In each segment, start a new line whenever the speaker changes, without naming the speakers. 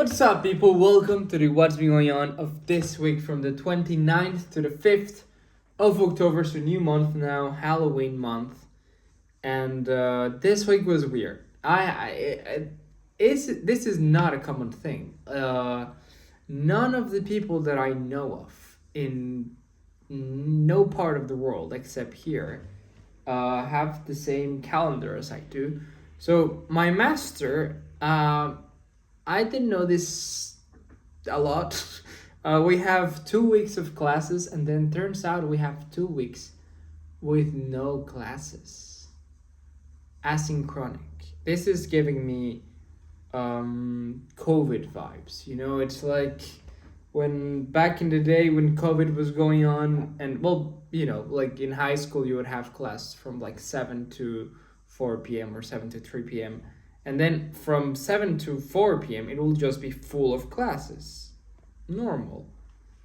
What's up, people? Welcome to the What's Been Going On of this week from the 29th to the 5th of October. So, new month now, Halloween month. And this week was weird. This is not a common thing. None of the people that I know of in no part of the world except here have the same calendar as I do. So, my master. I didn't know this a lot. We have 2 weeks of classes, and then turns out we have 2 weeks with no classes. Asynchronic. This is giving me COVID vibes. You know, it's like when back in the day when COVID was going on, and well, you know, like in high school, you would have class from like 7 to 4 p.m. or 7 to 3 p.m. And then from 7 to 4 p.m., it will just be full of classes. Normal.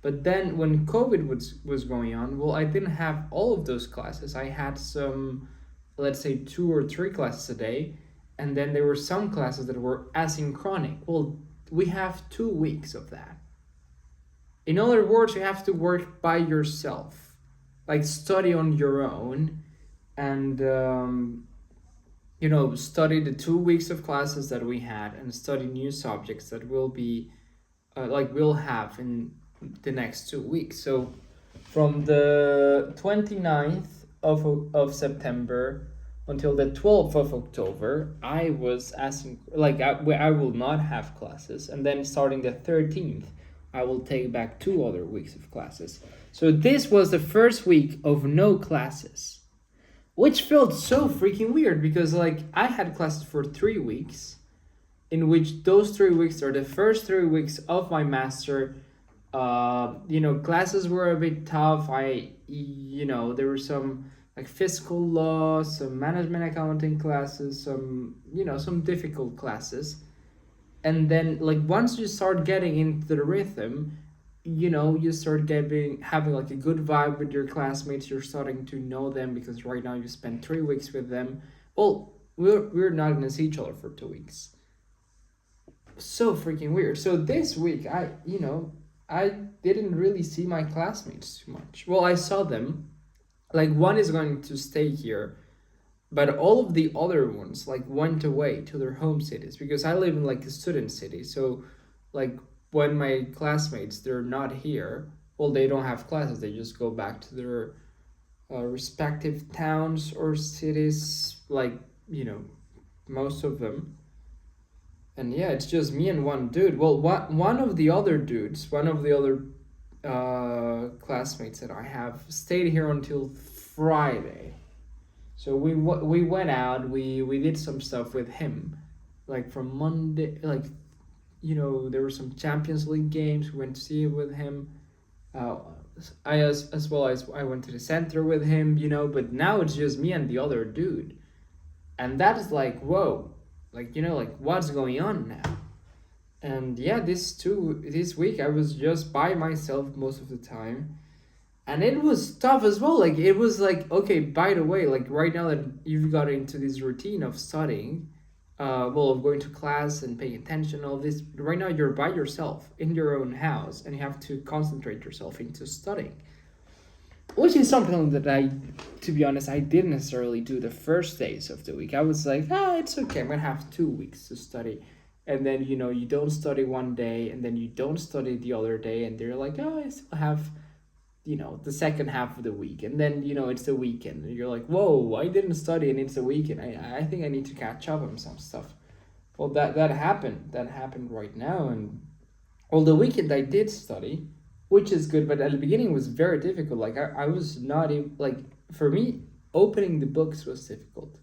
But then when COVID was going on, well, I didn't have all of those classes. I had some, let's say, 2 or 3 classes a day. And then there were some classes that were asynchronic. Well, we have 2 weeks of that. In other words, you have to work by yourself. Like study on your own. And study the 2 weeks of classes that we had and study new subjects that will be we'll have in the next 2 weeks. So from the 29th of September until the 12th of October, I was asking, I will not have classes. And then starting the 13th, I will take back 2 other weeks of classes. So this was the first week of no classes. Which felt so freaking weird because I had classes for 3 weeks, in which those 3 weeks are the first 3 weeks of my master. Classes were a bit tough. There were some fiscal law, some management accounting classes, some difficult classes. And then once you start getting into the rhythm, you start having a good vibe with your classmates. You're starting to know them because right now you spend 3 weeks with them. Well, we're not gonna see each other for 2 weeks. So freaking weird. So this week I didn't really see my classmates too much. Well, I saw them. One is going to stay here, but all of the other ones went away to their home cities because I live in a student city. So when my classmates, they're not here, well, they don't have classes. They just go back to their respective towns or cities, most of them. And yeah, it's just me and one dude. Well, one of the other classmates that I have stayed here until Friday. So we went out, we did some stuff with him, from Monday, there were some Champions League games. We went to see it with him. As well as I went to the center with him, but now it's just me and the other dude. And that is whoa, what's going on now? And yeah, this week I was just by myself most of the time. And it was tough as well. It was okay, by the way, right now that you've got into this routine of studying, of going to class and paying attention, all this. Right now, you're by yourself in your own house, and you have to concentrate yourself into studying, which is something that to be honest, I didn't necessarily do the first days of the week. I was it's okay. I'm gonna have 2 weeks to study, and then you don't study one day, and then you don't study the other day, and they're I still have the second half of the week, and then it's the weekend and you're whoa, I didn't study and it's the weekend. I think I need to catch up on some stuff. Well, that happened right now. And all the weekend I did study, which is good, but at the beginning it was very difficult. I was not even for me, opening the books was difficult.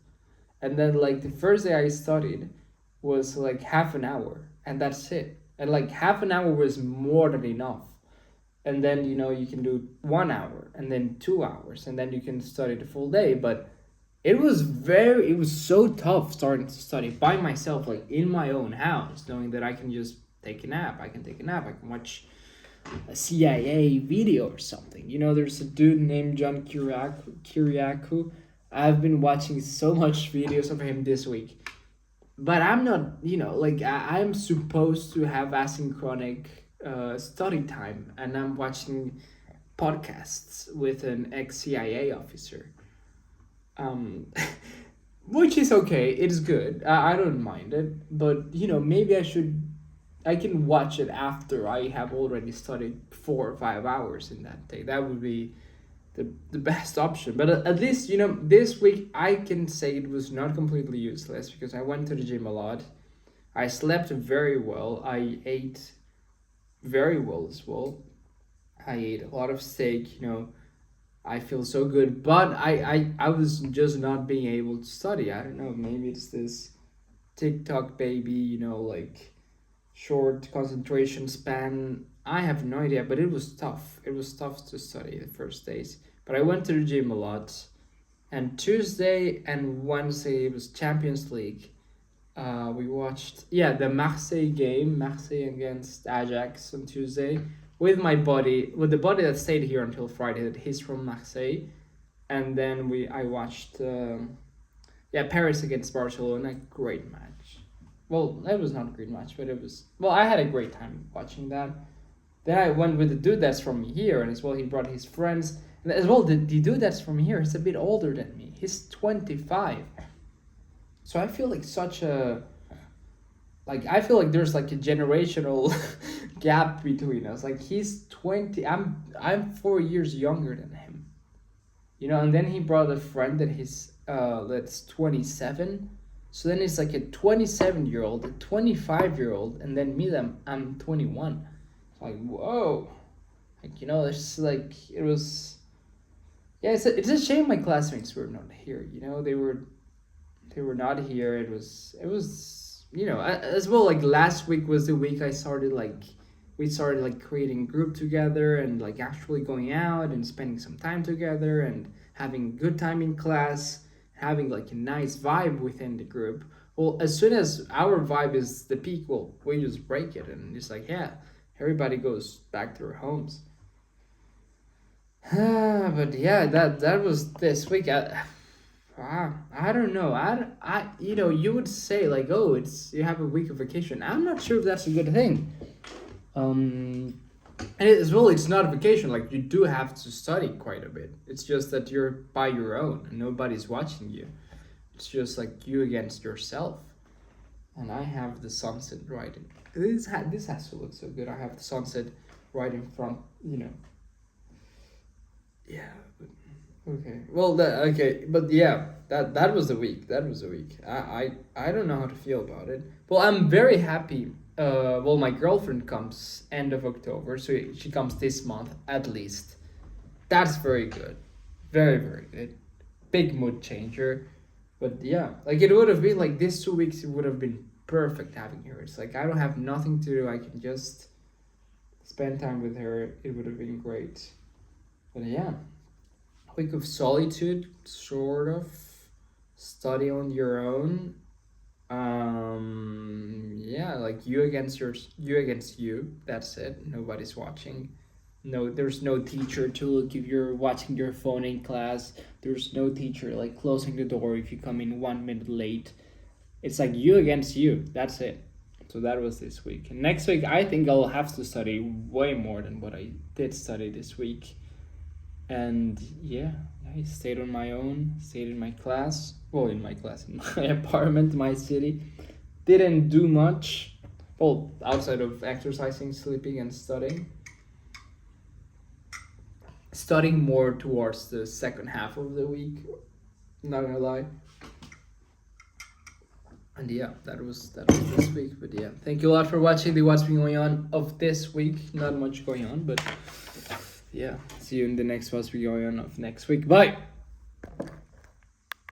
And then the first day I studied was half an hour, and that's it. And half an hour was more than enough. And then, you can do 1 hour and then 2 hours, and then you can study the full day. But it was so tough starting to study by myself, in my own house, knowing that I can just take a nap. I can watch a CIA video or something. There's a dude named John Kiriakou. I've been watching so much videos of him this week. but I'm not, like I'm supposed to have asynchronic study time, and I'm watching podcasts with an ex CIA officer. Um, which is okay. It's good. I don't mind it, but maybe I can watch it after I have already studied 4 or 5 hours in that day. That would be the best option. But at least, this week I can say it was not completely useless because I went to the gym a lot. I slept very well. I ate very well as well. I ate a lot of steak, I feel so good, but I was just not being able to study. I don't know, maybe it's this TikTok baby, like short concentration span. I have no idea, but it was tough. It was tough to study the first days. But I went to the gym a lot. And Tuesday and Wednesday it was Champions League. We watched the Marseille game, Marseille against Ajax on Tuesday, with the body that stayed here until Friday. That he's from Marseille, and then I watched Paris against Barcelona. Great match. Well, it was not a great match, but it was, well, I had a great time watching that. Then I went with the dude that's from here, and as well he brought his friends. And as well, the dude that's from here, he's a bit older than me. He's 25. So I feel like I feel like there's like a generational gap between us. Like he's 20, I'm 4 years younger than him. And then he brought a friend that he's that's 27. So then it's like a 27-year-old, a 25-year-old, and then me, I'm 21. It's like, whoa. Like, it's like, it was, yeah, it's a shame my classmates were not here. They were not here. It was as well, like last week was the week we started like creating a group together and like actually going out and spending some time together and having good time in class, having like a nice vibe within the group. Well, as soon as our vibe is the peak, well, we just break it and it's like, yeah, everybody goes back to their homes. But yeah, that was this week. I don't know. You would say like, oh, you have a week of vacation. I'm not sure if that's a good thing. And as well, it's not a vacation. Like you do have to study quite a bit. It's just that you're by your own and nobody's watching you. It's just like you against yourself. And I have the sunset right in. This has to look so good. I have the sunset right in front. Yeah. Okay. Well, but yeah, that was the week. That was the week. I don't know how to feel about it. Well, I'm very happy. Well, my girlfriend comes end of October, so she comes this month at least. That's very good, very very good. Big mood changer, but yeah, like it would have been like these 2 weeks. It would have been perfect having her. It's like I don't have nothing to do. I can just spend time with her. It would have been great. But yeah. Week of solitude, sort of. Study on your own. Like you against you. That's it. Nobody's watching. No, there's no teacher to look if you're watching your phone in class. There's no teacher like closing the door if you come in 1 minute late. It's like you against you. That's it. So that was this week. And next week, I think I'll have to study way more than what I did study this week. And yeah, I stayed on my own, stayed in my class. Well, in my apartment, my city. Didn't do much. Well, outside of exercising, sleeping, and studying. Studying more towards the second half of the week. Not gonna lie. And yeah, that was this week. But yeah, thank you a lot for watching the What's Been Going On of this week. Not much going on, but yeah, see you in the next What's Been Going On of next week. Bye!